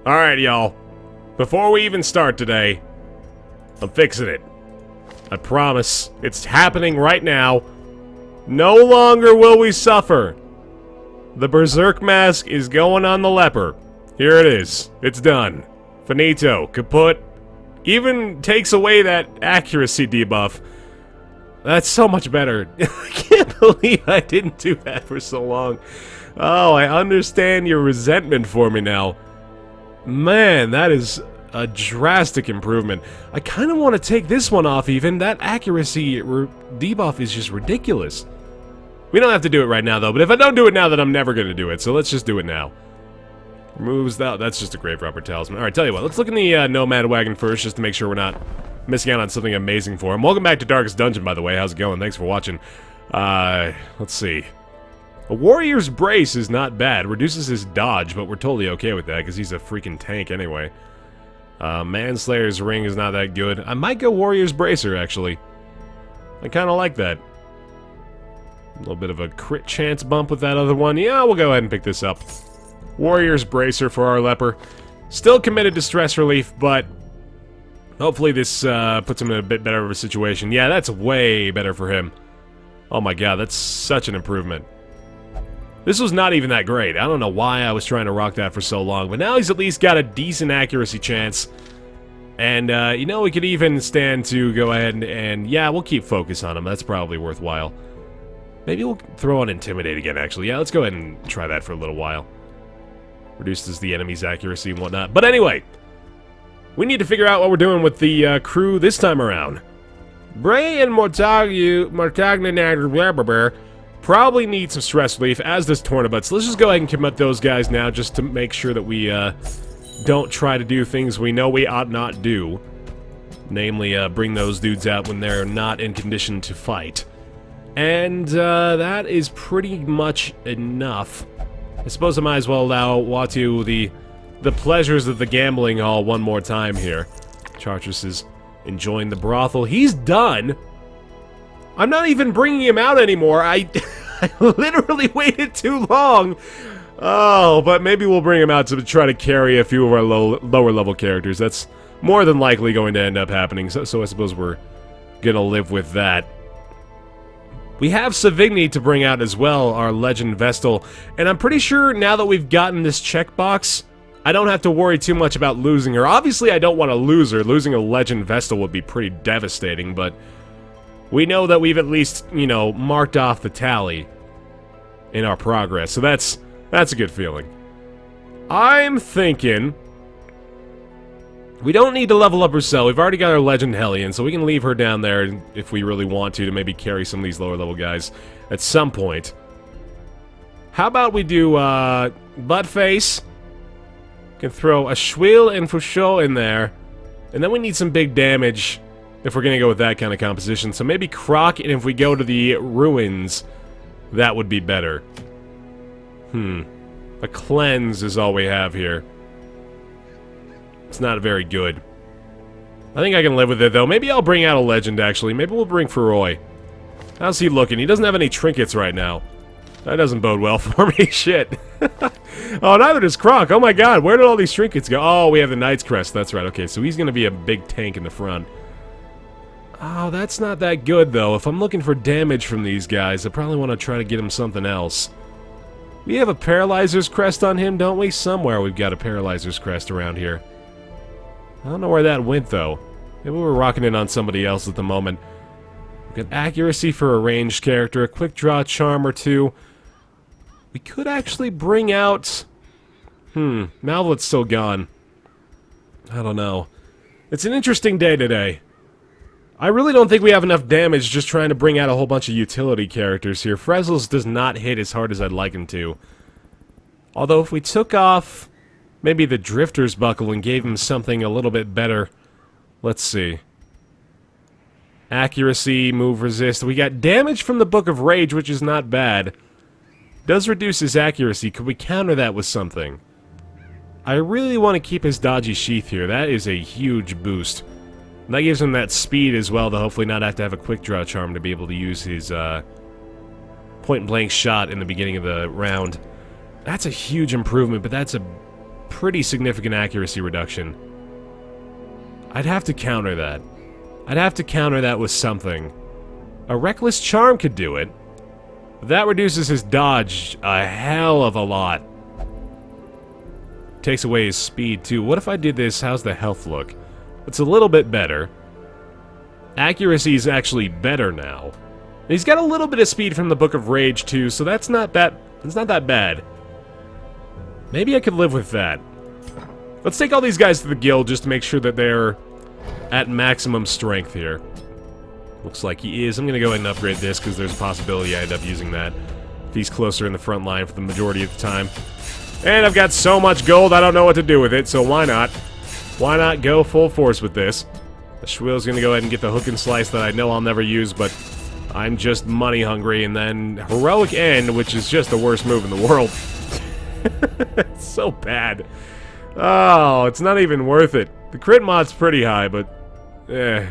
Alright, y'all. Before we even start today, I'm fixing it. I promise. It's happening right now. No longer will we suffer. The Berserk mask is going on the leper. Here it is. It's done. Finito. Kaput. Even takes away that accuracy debuff. That's so much better. I can't believe I didn't do that for so long. Oh, I understand your resentment for me now. Man, that is a drastic improvement. I kind of want to take this one off even. That accuracy debuff is just ridiculous. We don't have to do it right now, though, but if I don't do it now, then I'm never going to do it, so let's just do it now. Removes that. That's just a Grave Robber Talisman. Alright, tell you what, let's look in the Nomad Wagon first, just to make sure we're not missing out on something amazing for him. Welcome back to Darkest Dungeon, by the way. How's it going? Thanks for watching. Let's see. A Warrior's Brace is not bad. Reduces his dodge, but we're totally okay with that, because he's a freaking tank anyway. Manslayer's Ring is not that good. I might go Warrior's Bracer, actually. I kind of like that. A little bit of a crit chance bump with that other one. Yeah, we'll go ahead and pick this up. Warrior's Bracer for our leper. Still committed to stress relief, but hopefully this puts him in a bit better of a situation. Yeah, that's way better for him. Oh my god, that's such an improvement. This was not even that great. I don't know why I was trying to rock that for so long, but now he's at least got a decent accuracy chance. And, you know, we could even stand to go ahead and yeah, we'll keep focus on him. That's probably worthwhile. Maybe we'll throw on Intimidate again, actually. Yeah, let's go ahead and try that for a little while. Reduces the enemy's accuracy and whatnot. But anyway, we need to figure out what we're doing with the crew this time around. Bray and Mortagna probably need some stress relief, as does Tornabut. So let's just go ahead and commit those guys now, just to make sure that we don't try to do things we know we ought not do. Namely, bring those dudes out when they're not in condition to fight. And that is pretty much enough. I suppose I might as well allow Watu the pleasures of the gambling hall one more time here. Chartreuse is enjoying the brothel. He's done! I'm not even bringing him out anymore. I literally waited too long. Oh, but maybe we'll bring him out to try to carry a few of our lower level characters. That's more than likely going to end up happening. So I suppose we're gonna live with that. We have Savigny to bring out as well, our Legend Vestal, and I'm pretty sure now that we've gotten this checkbox, I don't have to worry too much about losing her. Obviously, I don't want to lose her. Losing a Legend Vestal would be pretty devastating, but we know that we've at least, you know, marked off the tally in our progress, so that's a good feeling. I'm thinking we don't need to level up Rousseau. We've already got our Legend Hellion, so we can leave her down there if we really want to maybe carry some of these lower level guys at some point. How about we do Buttface? Can throw a Schwiel and Fouchot in there, and then we need some big damage if we're gonna go with that kind of composition. So maybe Croc, and if we go to the Ruins, that would be better. A Cleanse is all we have here. It's not very good. I think I can live with it, though. Maybe I'll bring out a Legend, actually. Maybe we'll bring Feroy. How's he looking? He doesn't have any trinkets right now. That doesn't bode well for me. Shit. Oh, neither does Croc. Oh my god, where did all these trinkets go? Oh, we have the Knight's Crest. That's right. Okay, so he's going to be a big tank in the front. Oh, that's not that good, though. If I'm looking for damage from these guys, I probably want to try to get him something else. We have a Paralyzer's Crest on him, don't we? Somewhere we've got a Paralyzer's Crest around here. I don't know where that went, though. Maybe we're rocking it on somebody else at the moment. We've got accuracy for a ranged character, a quick draw charm or two. We could actually bring out... Malvolet's still gone. I don't know. It's an interesting day today. I really don't think we have enough damage just trying to bring out a whole bunch of utility characters here. Fresle's does not hit as hard as I'd like him to. Although if we took off maybe the Drifter's Buckle and gave him something a little bit better. Let's see. Accuracy, move, resist. We got damage from the Book of Rage, which is not bad. Does reduce his accuracy. Could we counter that with something? I really want to keep his Dodgy Sheath here. That is a huge boost. And that gives him that speed as well to hopefully not have to have a quick draw charm to be able to use his point-blank shot in the beginning of the round. That's a huge improvement, but that's a pretty significant accuracy reduction. I'd have to counter that. I'd have to counter that with something. A reckless charm could do it. That reduces his dodge a hell of a lot. Takes away his speed too. What if I did this? How's the health look? It's a little bit better. Accuracy is actually better now. He's got a little bit of speed from the Book of Rage too, so that's not that bad. Maybe I could live with that. Let's take all these guys to the guild just to make sure that they're at maximum strength here. Looks like he is. I'm gonna go ahead and upgrade this because there's a possibility I end up using that if he's closer in the front line for the majority of the time. And I've got so much gold I don't know what to do with it, so why not? Why not go full force with this? The Schwill's gonna go ahead and get the hook and slice that I know I'll never use, but I'm just money hungry, and then Heroic End, which is just the worst move in the world. It's so bad. Oh, it's not even worth it. The crit mod's pretty high, but I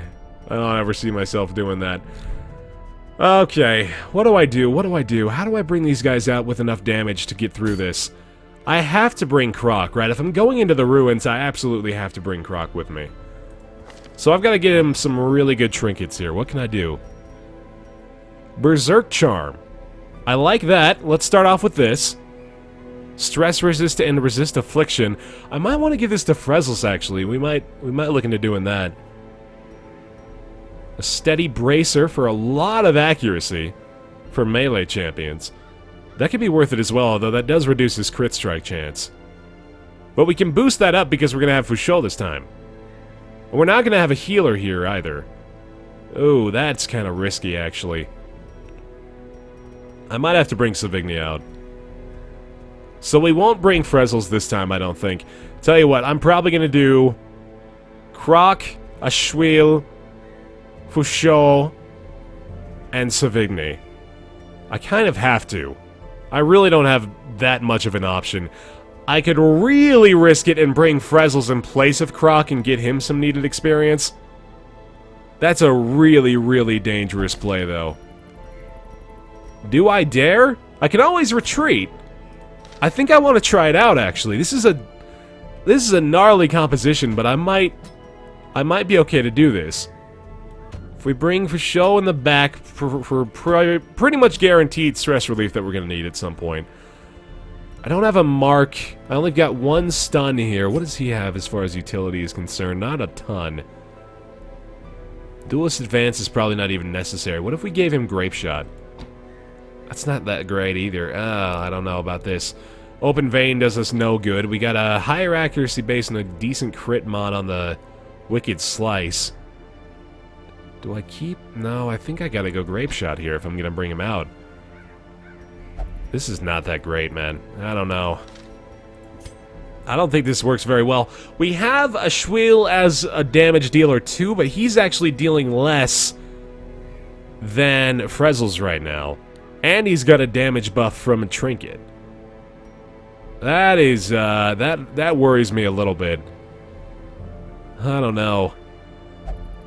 don't ever see myself doing that. Okay, what do I do? What do I do? How do I bring these guys out with enough damage to get through this? I have to bring Croc, right? If I'm going into the ruins, I absolutely have to bring Croc with me. So I've got to get him some really good trinkets here. What can I do? Berserk Charm. I like that. Let's start off with this. Stress resist and resist affliction. I might want to give this to Fresle, actually. We might look into doing that. A steady bracer for a lot of accuracy for melee champions. That could be worth it as well, although that does reduce his crit strike chance. But we can boost that up because we're going to have Fouchot this time. And we're not going to have a healer here either. Oh, that's kind of risky, actually. I might have to bring Savigny out. So we won't bring Fresle's this time, I don't think. Tell you what, I'm probably going to do Croc, a Schwiel, Fouchot, and Savigny. I kind of have to. I really don't have that much of an option. I could really risk it and bring Fresle's in place of Croc and get him some needed experience. That's a really, really dangerous play, though. Do I dare? I can always retreat. I think I want to try it out, actually. This is a gnarly composition, but I might be okay to do this. If we bring Fouchot in the back for pretty much guaranteed stress relief that we're going to need at some point. I don't have a mark. I only got one stun here. What does he have as far as utility is concerned? Not a ton. Duelist Advance is probably not even necessary. What if we gave him Grape Shot? That's not that great either. I don't know about this. Open Vein does us no good. We got a higher accuracy base and a decent crit mod on the Wicked Slice. Do I keep? No, I think I gotta go Grape Shot here if I'm gonna bring him out. This is not that great, man. I don't know. I don't think this works very well. We have a Schwiel as a damage dealer too, but he's actually dealing less than Fresle's right now. And he's got a damage buff from a trinket. That is, that worries me a little bit. I don't know.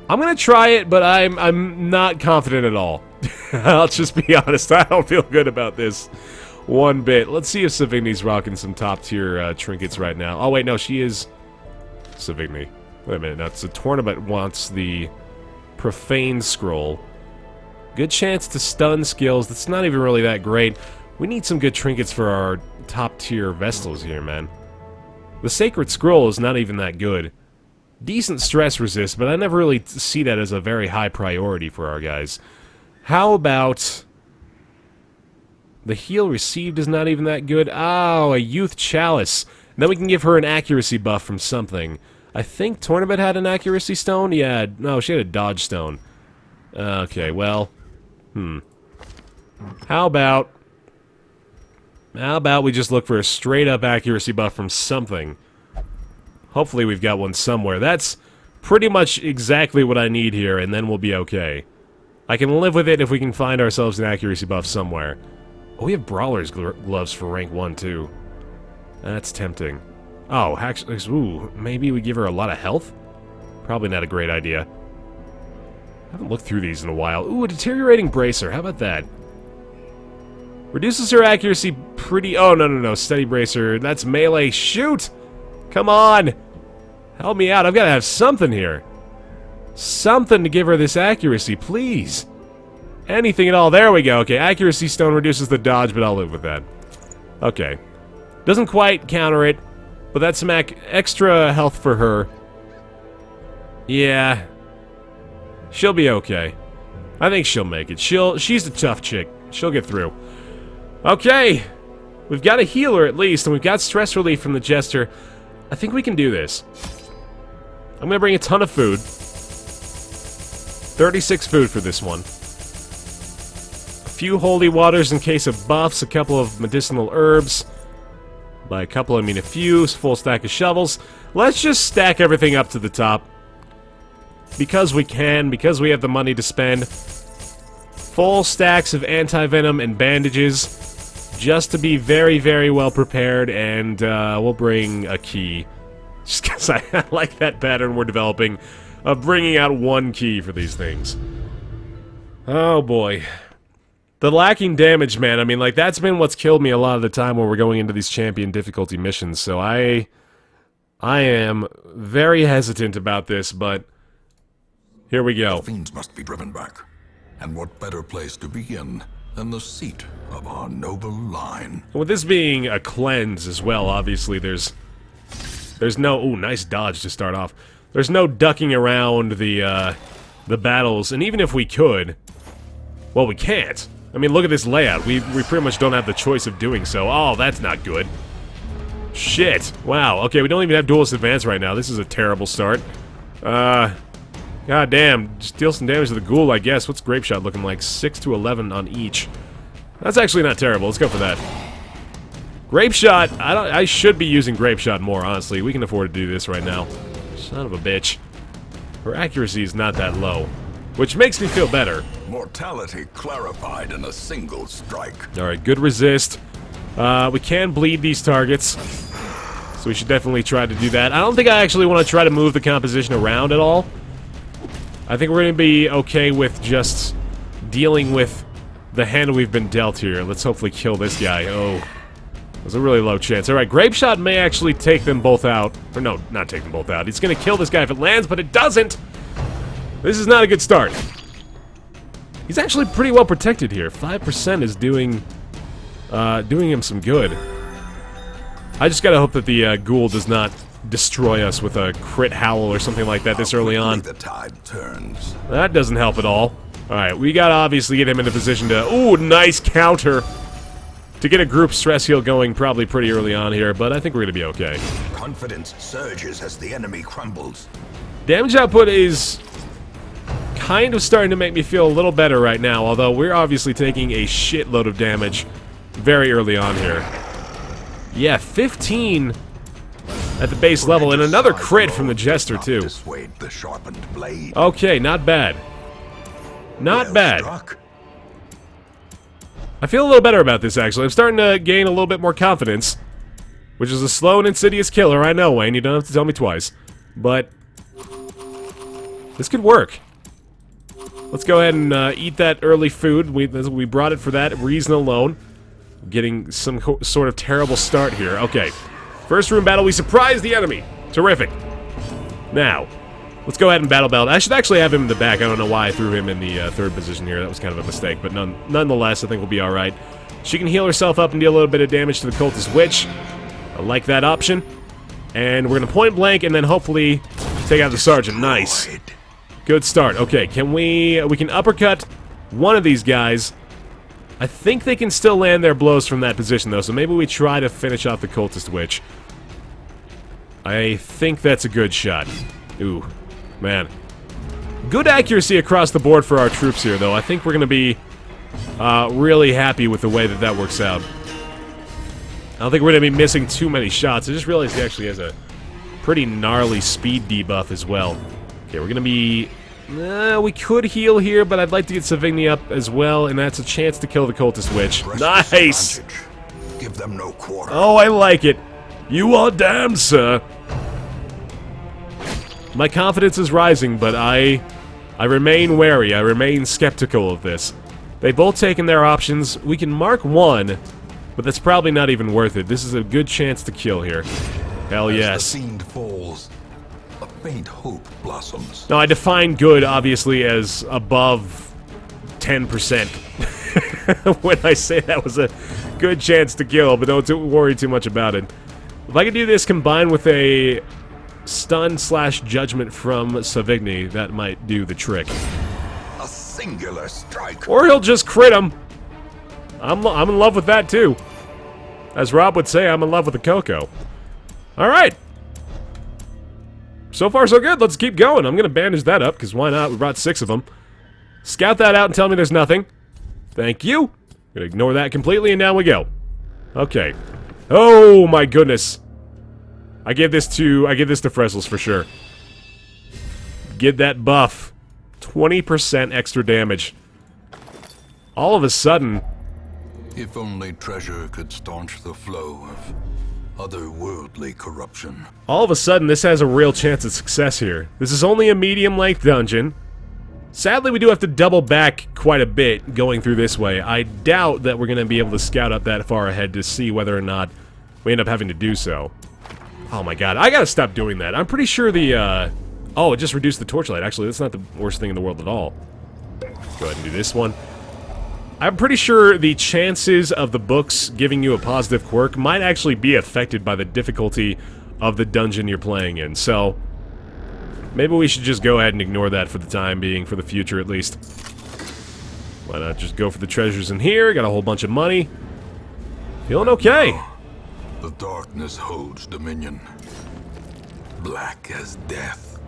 I'm gonna try it, but I'm not confident at all. I'll just be honest, I don't feel good about this one bit. Let's see if Savigny's rocking some top-tier trinkets right now. Oh, wait, no, she is Savigny. Wait a minute, now, it's a tournament wants the Profane Scroll. Good chance to stun skills. That's not even really that great. We need some good trinkets for our top-tier Vestals here, man. The Sacred Scroll is not even that good. Decent stress resist, but I never really see that as a very high priority for our guys. How about... The heal received is not even that good. Oh, a Youth Chalice. And then we can give her an accuracy buff from something. I think Tournament had an accuracy stone? Yeah, no, she had a dodge stone. Okay, well... How about we just look for a straight-up accuracy buff from something? Hopefully we've got one somewhere. That's pretty much exactly what I need here, and then we'll be okay. I can live with it if we can find ourselves an accuracy buff somewhere. Oh, we have Brawler's gloves for rank 1, too. That's tempting. Oh, actually, ooh, maybe we give her a lot of health? Probably not a great idea. I haven't looked through these in a while. Ooh, a Deteriorating Bracer. How about that? Reduces her accuracy pretty... Oh, no. Steady Bracer. That's melee. Shoot! Come on! Help me out. I've got to have something here. Something to give her this accuracy, please. Anything at all. There we go. Okay, accuracy stone reduces the dodge, but I'll live with that. Okay. Doesn't quite counter it, but that's some extra health for her. Yeah. She'll be okay. I think she'll make it. She's a tough chick. She'll get through. Okay. We've got a healer at least, and we've got stress relief from the Jester. I think we can do this. I'm gonna bring a ton of food. 36 food for this one. A few holy waters in case of buffs, a couple of medicinal herbs. By a couple, I mean a few. Full stack of shovels. Let's just stack everything up to the top. Because we can, because we have the money to spend. Full stacks of anti-venom and bandages. Just to be very, very well prepared, and we'll bring a key. Just because I like that pattern we're developing of bringing out one key for these things. Oh boy. The lacking damage, man, I mean, like, that's been what's killed me a lot of the time when we're going into these champion difficulty missions, so I am very hesitant about this, but here we go. The fiends must be driven back, and what better place to begin than the seat of our noble line. With this being a cleanse as well, obviously there's no... Ooh, nice dodge to start off. There's no ducking around the battles, and even if we could... Well, we can't. I mean, look at this layout. We pretty much don't have the choice of doing so. Oh, that's not good. Shit. Wow. Okay, we don't even have Duelist Advance right now. This is a terrible start. God damn. Just deal some damage to the ghoul, I guess. What's Grape Shot looking like? 6 to 11 on each. That's actually not terrible. Let's go for that. Grape Shot. I should be using Grape Shot more, honestly. We can afford to do this right now. Son of a bitch. Her accuracy is not that low, which makes me feel better. Mortality clarified in a single strike. Alright, good resist. We can bleed these targets, so we should definitely try to do that. I don't think I actually want to try to move the composition around at all. I think we're going to be okay with just dealing with the hand we've been dealt here. Let's hopefully kill this guy. Oh, there's a really low chance. Alright, Grape Shot may actually take them both out. Or no, not take them both out. He's going to kill this guy if it lands, but it doesn't! This is not a good start. He's actually pretty well protected here. 5% is doing him some good. I just gotta hope that the ghoul does not destroy us with a crit howl or something like that this early on. The tide turns. That doesn't help at all. Alright, we gotta obviously get him in a position to... Ooh, nice counter! To get a group stress heal going probably pretty early on here, but I think we're gonna be okay. Confidence surges as the enemy crumbles. Damage output is kind of starting to make me feel a little better right now, although we're obviously taking a shitload of damage very early on here. Yeah, 15 at the base level, and another crit from the Jester, too. Okay, not bad. Not bad. I feel a little better about this, actually. I'm starting to gain a little bit more confidence, which is a slow and insidious killer. I know, Wayne, you don't have to tell me twice. But this could work. Let's go ahead and eat that early food. We brought it for that reason alone. Getting some sort of terrible start here. Okay. First room battle, we surprise the enemy. Terrific. Now, let's go ahead and battle belt. I should actually have him in the back. I don't know why I threw him in the third position here. That was kind of a mistake, but nonetheless, I think we'll be alright. She can heal herself up and deal a little bit of damage to the Cultist Witch. I like that option. And we're going to point blank and then hopefully take out the Sergeant. Nice. Good start. Okay, we can uppercut one of these guys. I think they can still land their blows from that position, though, so maybe we try to finish off the Cultist Witch. I think that's a good shot. Ooh, man. Good accuracy across the board for our troops here, though. I think we're going to be really happy with the way that works out. I don't think we're going to be missing too many shots. I just realized he actually has a pretty gnarly speed debuff as well. Okay, we're going to be... we could heal here, but I'd like to get Savigny up as well, and that's a chance to kill the Cultist Witch. Nice! Give them no quarter. Oh, I like it. You are damned, sir. My confidence is rising, but I remain wary. I remain skeptical of this. They've both taken their options. We can mark one, but that's probably not even worth it. This is a good chance to kill here. Hell yes. As the fiend falls, a faint hope blossoms. Now, I define good, obviously, as above 10%. When I say that was a good chance to kill, but don't worry too much about it. If I could do this combined with a stun/judgment from Savigny, that might do the trick. A singular strike. Or he'll just crit him. I'm in love with that, too. As Rob would say, I'm in love with the Coco. Alright. So far, so good. Let's keep going. I'm going to bandage that up, because why not? We brought 6 of them. Scout that out and tell me there's nothing. Thank you. I'm going to ignore that completely, and down we go. Okay. Oh, my goodness. I give this to Fresle's for sure. Get that buff. 20% extra damage. All of a sudden... If only treasure could staunch the flow of otherworldly corruption. All of a sudden, this has a real chance of success here. This is only a medium-length dungeon. Sadly, we do have to double back quite a bit going through this way. I doubt that we're going to be able to scout up that far ahead to see whether or not we end up having to do so. Oh my god, I gotta stop doing that. I'm pretty sure the, oh, it just reduced the torchlight. Actually, that's not the worst thing in the world at all. Go ahead and do this one. I'm pretty sure the chances of the books giving you a positive quirk might actually be affected by the difficulty of the dungeon you're playing in, so... maybe we should just go ahead and ignore that for the time being, for the future at least. Why not just go for the treasures in here? Got a whole bunch of money. Feeling okay. The darkness holds dominion. Black as death.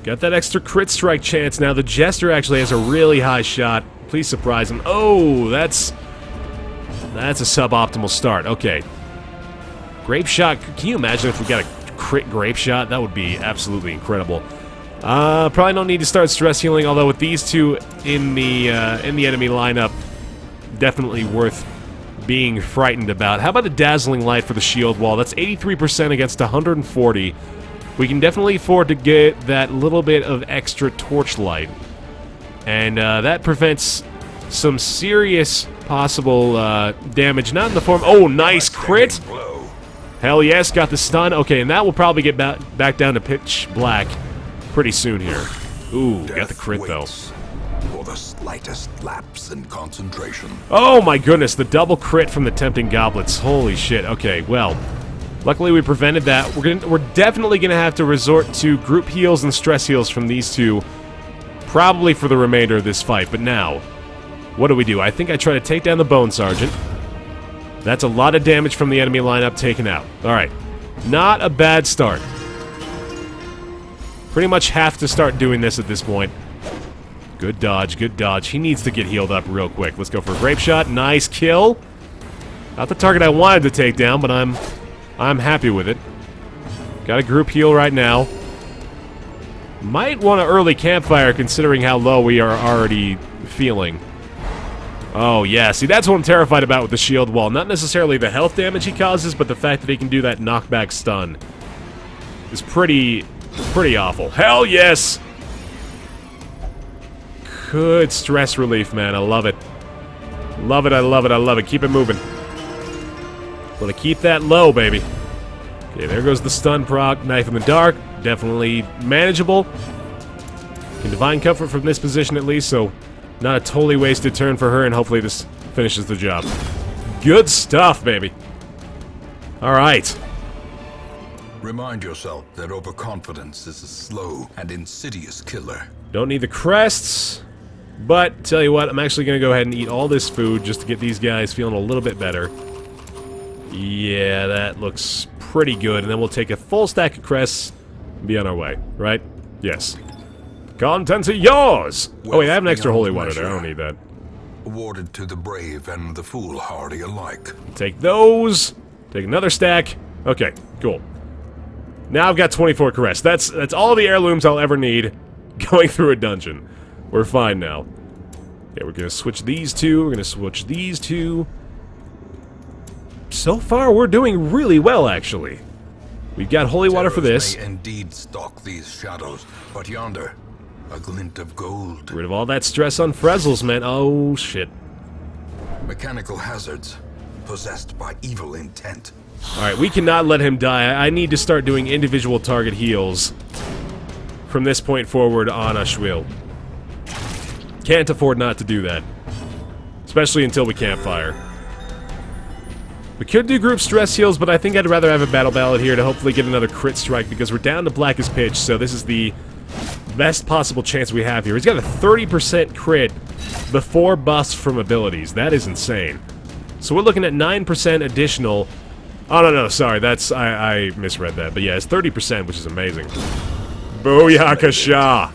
Got that extra crit strike chance now. The Jester actually has a really high shot. Please surprise him. Oh, that's a suboptimal start. Okay. Grape shot. Can you imagine if we got a crit grape shot? That would be absolutely incredible. Probably don't need to start stress healing, although with these two in the enemy lineup, definitely worth being frightened about. How about a dazzling light for the shield wall? That's 83% against 140. We can definitely afford to get that little bit of extra torchlight, and that prevents some serious possible damage. Not in the form. Oh, nice crit! Hell yes, got the stun. Okay, and that will probably get back down to pitch black pretty soon here. Ooh, got the crit though. For the slightest lapse in concentration. Oh my goodness, the double crit from the tempting goblets. Holy shit. Okay, well, luckily we prevented that. We're definitely gonna have to resort to group heals and stress heals from these two, probably for the remainder of this fight. But now, what do? I think I try to take down the Bone Sergeant. That's a lot of damage from the enemy lineup taken out. Alright. Not a bad start. Pretty much have to start doing this at this point. Good dodge, good dodge. He needs to get healed up real quick. Let's go for a grape shot. Nice kill. Not the target I wanted to take down, but I'm happy with it. Got a group heal right now. Might want an early campfire considering how low we are already feeling. Oh, yeah. See, that's what I'm terrified about with the shield wall. Not necessarily the health damage he causes, but the fact that he can do that knockback stun is pretty awful. Hell yes! Good stress relief, man. I love it. Love it, I love it, I love it. Keep it moving. Want to keep that low, baby. Okay, there goes the stun proc. Knife in the dark. Definitely manageable. Can divine comfort from this position at least, so... not a totally wasted turn for her, and hopefully this finishes the job. Good stuff, baby. Alright. Remind yourself that overconfidence is a slow and insidious killer. Don't need the crests, but tell you what, I'm actually going to go ahead and eat all this food just to get these guys feeling a little bit better. Yeah, that looks pretty good, and then we'll take a full stack of crests and be on our way, right? Yes. Contents are yours! Oh wait, I have an extra holy water there, I don't need that. Awarded to the brave and the foolhardy alike. Take those. Take another stack. Okay, cool. Now I've got 24 crests. That's all the heirlooms I'll ever need going through a dungeon. We're fine now. Okay, we're gonna switch these two. We're gonna switch these two. So far, we're doing really well, actually. We've got holy water for this. May indeed stalk these shadows, but yonder, a glint of gold. Rid of all that stress on Fresle's, man. Oh, shit. Mechanical hazards, possessed by evil intent. Alright, we cannot let him die. I need to start doing individual target heals from this point forward on Ashwil. Can't afford not to do that. Especially until we campfire. We could do group stress heals, but I think I'd rather have a battle ballad here to hopefully get another crit strike, because we're down to blackest pitch, so this is the best possible chance we have here. He's got a 30% crit before buffs from abilities. That is insane. So we're looking at 9% additional. Oh, no, sorry, that's... I misread that. But yeah, it's 30%, which is amazing. Booyakasha!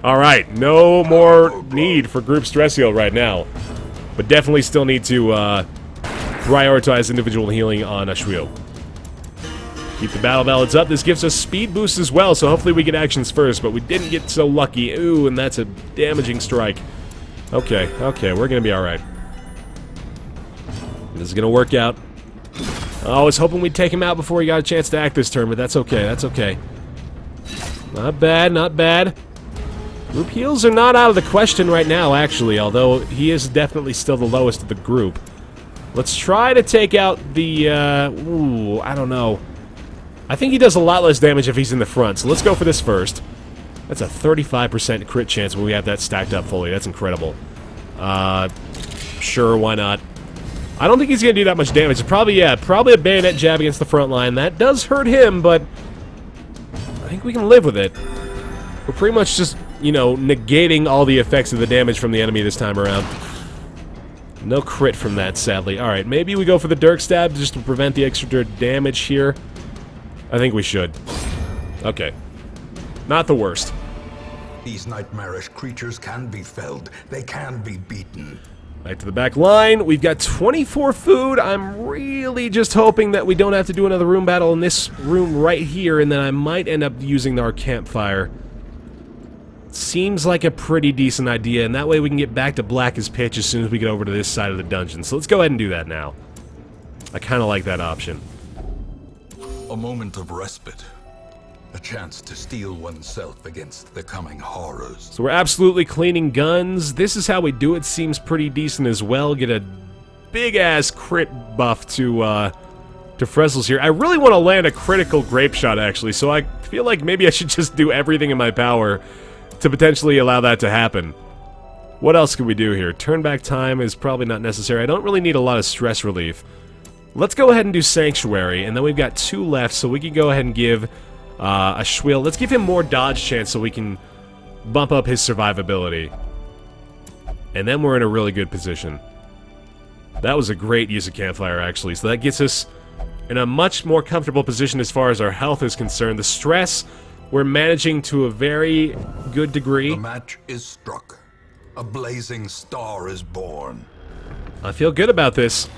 Alright, no more need for group stress heal right now. But definitely still need to prioritize individual healing on Ashwil. Keep the battle ballads up. This gives us speed boosts as well, so hopefully we get actions first, but we didn't get so lucky. Ooh, and that's a damaging strike. Okay, we're gonna be alright. This is gonna work out. I was hoping we'd take him out before he got a chance to act this turn, but that's okay, that's okay. Not bad, not bad. Group heals are not out of the question right now, actually, although he is definitely still the lowest of the group. Let's try to take out the, ooh, I don't know. I think he does a lot less damage if he's in the front, so let's go for this first. That's a 35% crit chance when we have that stacked up fully. That's incredible. Sure, why not? I don't think he's going to do that much damage. It's probably, yeah, probably a bayonet jab against the front line. That does hurt him, but I think we can live with it. We're pretty much just, you know, negating all the effects of the damage from the enemy this time around. No crit from that, sadly. Alright, maybe we go for the Dirk Stab just to prevent the extra damage here. I think we should. Okay. Not the worst. These nightmarish creatures can be felled. They can be beaten. Back to the back line. We've got 24 food. I'm really just hoping that we don't have to do another room battle in this room right here, and then I might end up using our campfire. Seems like a pretty decent idea, and that way we can get back to blackest pitch as soon as we get over to this side of the dungeon. So let's go ahead and do that now. I kind of like that option. A moment of respite. A chance to steel oneself against the coming horrors. So we're absolutely cleaning guns. This is how we do it. Seems pretty decent as well. Get a big-ass crit buff to Fresle's here. I really want to land a critical grape shot, actually, so I feel like maybe I should just do everything in my power to potentially allow that to happen. What else can we do here? Turn back time is probably not necessary. I don't really need a lot of stress relief. Let's go ahead and do Sanctuary, and then we've got 2 left, so we can go ahead and give Ashwil. Let's give him more dodge chance so we can bump up his survivability. And then we're in a really good position. That was a great use of Campfire, actually, so that gets us in a much more comfortable position as far as our health is concerned. The stress, we're managing to a very good degree. The match is struck. A blazing star is born. I feel good about this.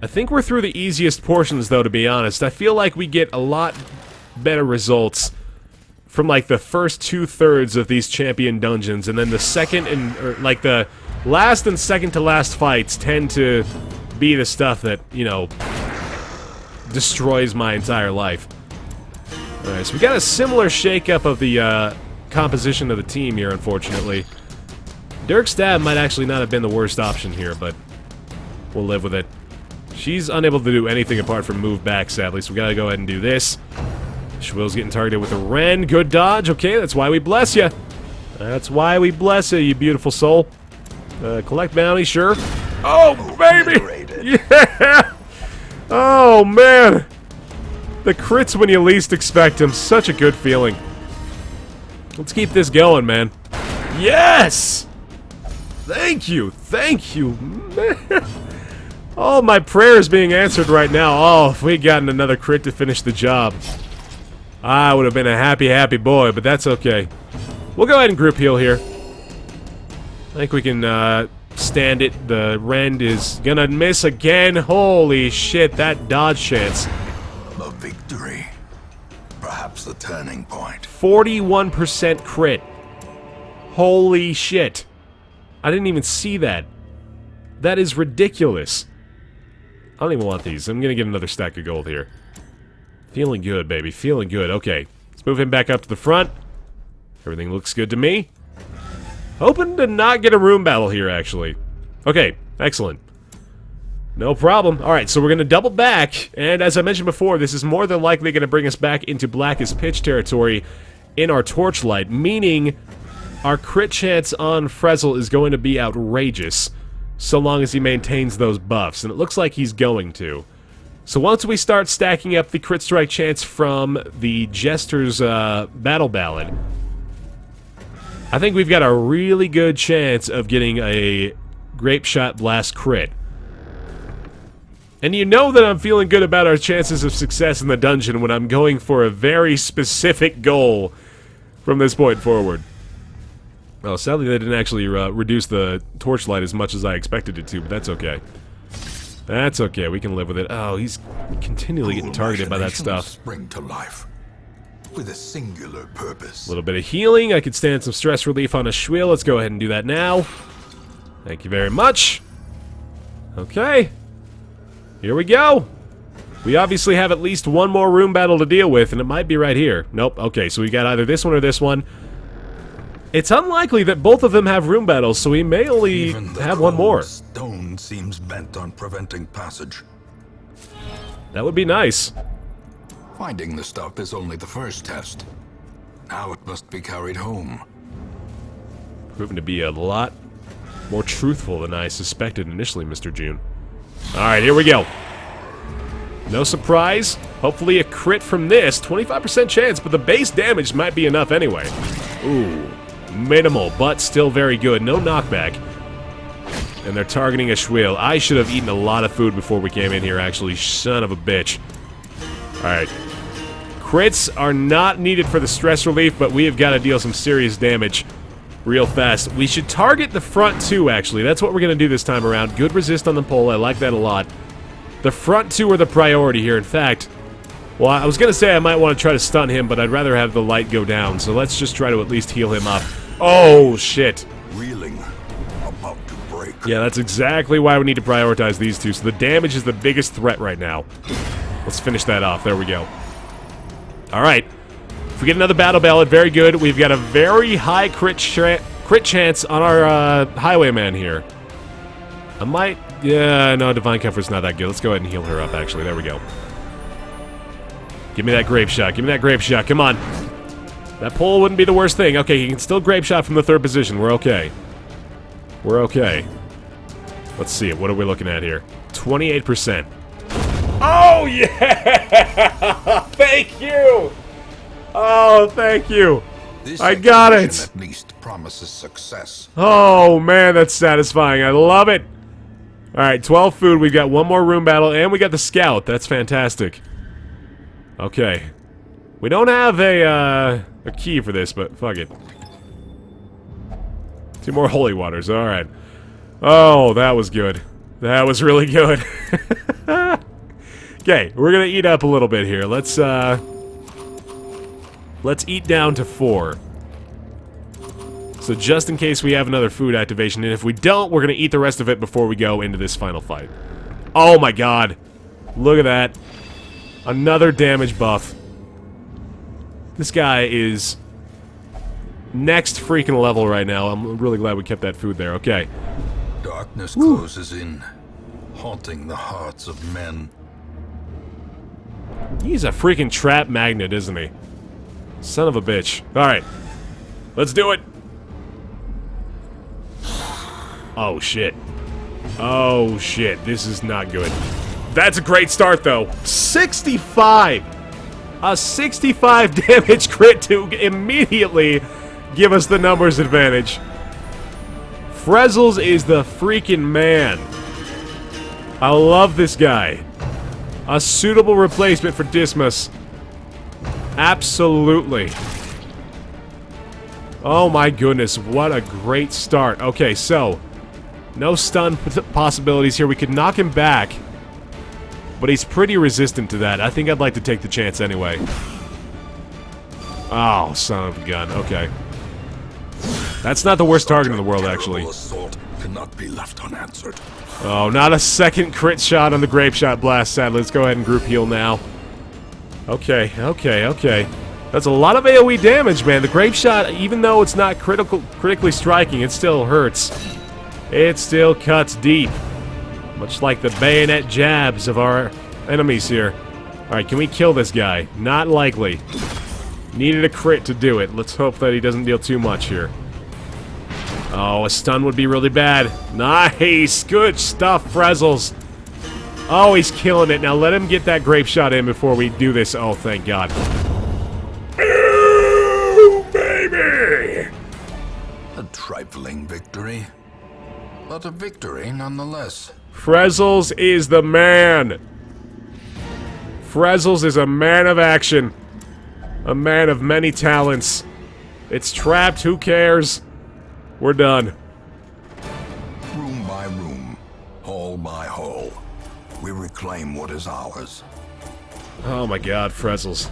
I think we're through the easiest portions, though, to be honest. I feel like we get a lot better results from, like, the first 2/3 of these champion dungeons, and then the second and, or, like, the last and second to last fights tend to be the stuff that, you know, destroys my entire life. Alright, so we got a similar shakeup of the composition of the team here, unfortunately. Dirk Stab might actually not have been the worst option here, but we'll live with it. She's unable to do anything apart from move back, sadly, so we gotta go ahead and do this. Shwill's getting targeted with a Ren. Good dodge. Okay, that's why we bless you. That's why we bless you, you beautiful soul. Collect bounty, sure. Oh, baby! Yeah! Oh, man! The crits when you least expect them. Such a good feeling. Let's keep this going, man. Yes! Thank you. Thank you, man. All my prayers being answered right now. Oh, if we'd gotten another crit to finish the job, I would have been a happy, happy boy, but that's okay. We'll go ahead and group heal here. I think we can stand it. The Rend is gonna miss again. Holy shit, that dodge chance. A victory. Perhaps a turning point. 41% crit. Holy shit. I didn't even see that. That is ridiculous. I don't even want these. I'm gonna get another stack of gold here. Feeling good, baby. Feeling good. Okay. Let's move him back up to the front. Everything looks good to me. Hoping to not get a room battle here, actually. Okay. Excellent. No problem. Alright, so we're going to double back, and as I mentioned before, this is more than likely going to bring us back into blackest pitch territory in our torchlight, meaning our crit chance on Fresle is going to be outrageous, so long as he maintains those buffs, and it looks like he's going to. So once we start stacking up the crit strike chance from the Jester's battle ballad, I think we've got a really good chance of getting a Grape Shot Blast crit. And you know that I'm feeling good about our chances of success in the dungeon when I'm going for a very specific goal from this point forward. Oh, sadly they didn't actually reduce the torchlight as much as I expected it to, but that's okay. That's okay, we can live with it. Oh, he's continually getting targeted by that stuff. Spring to life with a singular purpose. A little bit of healing. I could stand some stress relief on a Schwill. Let's go ahead and do that now. Thank you very much. Okay. Here we go. We obviously have at least one more room battle to deal with, and it might be right here. Nope. Okay, so we got either this one or this one. It's unlikely that both of them have room battles, so we may only have one more. Stone seems bent on preventing passage. That would be nice. Finding the stuff is only the first test. Now it must be carried home. Proving to be a lot more truthful than I suspected initially, Mr. June. Alright, here we go. No surprise. Hopefully a crit from this. 25% chance, but the base damage might be enough anyway. Ooh. Minimal, but still very good. No knockback. And they're targeting a Schwill. I should have eaten a lot of food before we came in here, actually. Son of a bitch. Alright. Crits are not needed for the stress relief, but we have got to deal some serious damage real fast. We should target the front two, actually. That's what we're going to do this time around. Good resist on the pole. I like that a lot. The front two are the priority here. In fact, well, I was going to say I might want to try to stun him, but I'd rather have the light go down. So let's just try to at least heal him up. Oh, shit. Reeling, about to break. Yeah, that's exactly why we need to prioritize these two. So the damage is the biggest threat right now. Let's finish that off. There we go. Alright. If we get another battle ballad, very good. We've got a very high crit chance on our highwayman here. I might... Yeah, no, Divine Comfort's not that good. Let's go ahead and heal her up, actually. There we go. Give me that grape shot. Give me that grape shot. Come on. That pole wouldn't be the worst thing. Okay, he can still grape shot from the third position. We're okay. We're okay. Let's see it. What are we looking at here? 28%. Oh, yeah! Thank you! Oh, thank you. I got it. At least promises success. Oh, man, that's satisfying. I love it. All right, 12 food. We've got one more room battle, and we got the scout. That's fantastic. Okay. We don't have a key for this, but fuck it. 2 more holy waters. All right. Oh, that was good. That was really good. Okay, we're gonna eat up a little bit here. Let's eat down to 4. So just in case we have another food activation, and if we don't, we're gonna eat the rest of it before we go into this final fight. Oh my god. Look at that. Another damage buff. This guy is next freaking level right now. I'm really glad we kept that food there. Okay. Darkness closes in, haunting the hearts of men. He's a freaking trap magnet, isn't he? Son of a bitch. Alright. Let's do it. Oh, shit. Oh, shit. This is not good. That's a great start, though. 65! A 65 damage crit to immediately give us the numbers advantage. Fresle's is the freaking man. I love this guy. A suitable replacement for Dismas. Absolutely. Oh my goodness, what a great start. Okay, so no stun possibilities here. We could knock him back, but he's pretty resistant to that. I think I'd like to take the chance anyway. Oh, son of a gun. Okay. That's not the worst target in the world, actually. Assault cannot be left unanswered. Oh, not a second crit shot on the grape shot blast, sadly. Let's go ahead and group heal now. Okay, okay, okay. That's a lot of AoE damage, man. The grape shot, even though it's not critically striking, it still hurts. It still cuts deep. Much like the bayonet jabs of our enemies here. Alright, can we kill this guy? Not likely. Needed a crit to do it. Let's hope that he doesn't deal too much here. Oh, a stun would be really bad. Nice! Good stuff, Fresles. Oh, he's killing it. Now let him get that grape shot in before we do this. Oh, thank God. Ooh, baby! A trifling victory, but a victory nonetheless. Fresles is the man. Fresles is a man of action. A man of many talents. It's trapped, who cares? We're done. Room by room, hall by hall, we reclaim what is ours. Oh my God, Fresles.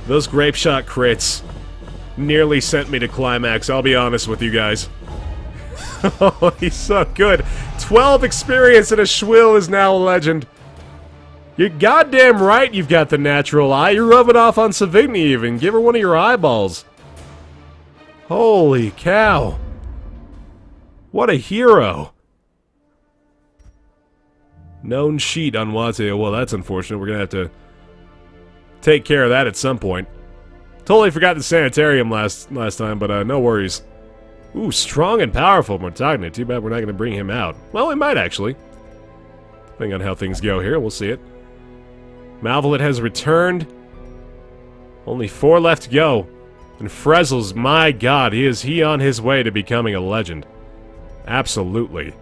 Those grape shot crits nearly sent me to climax, I'll be honest with you guys. Oh, he's so good. 12 experience and a Schwill is now a legend. You're goddamn right you've got the natural eye. You're rubbing off on Savigny even. Give her one of your eyeballs. Holy cow. What a hero. Known sheet on Wate. Well, that's unfortunate. We're going to have to take care of that at some point. Totally forgot the sanitarium last time, but no worries. Ooh, strong and powerful Mortagna. Too bad we're not going to bring him out. Well, we might actually. Depending on how things go here, we'll see it. Malvolet has returned. Only 4 left to go. And Fresles, my God, is he on his way to becoming a legend? Absolutely.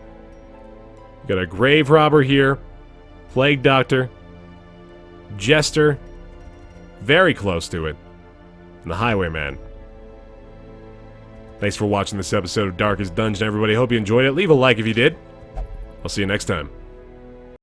Got a Grave Robber here. Plague Doctor. Jester. Very close to it. And the Highwayman. Thanks for watching this episode of Darkest Dungeon, everybody. Hope you enjoyed it. Leave a like if you did. I'll see you next time.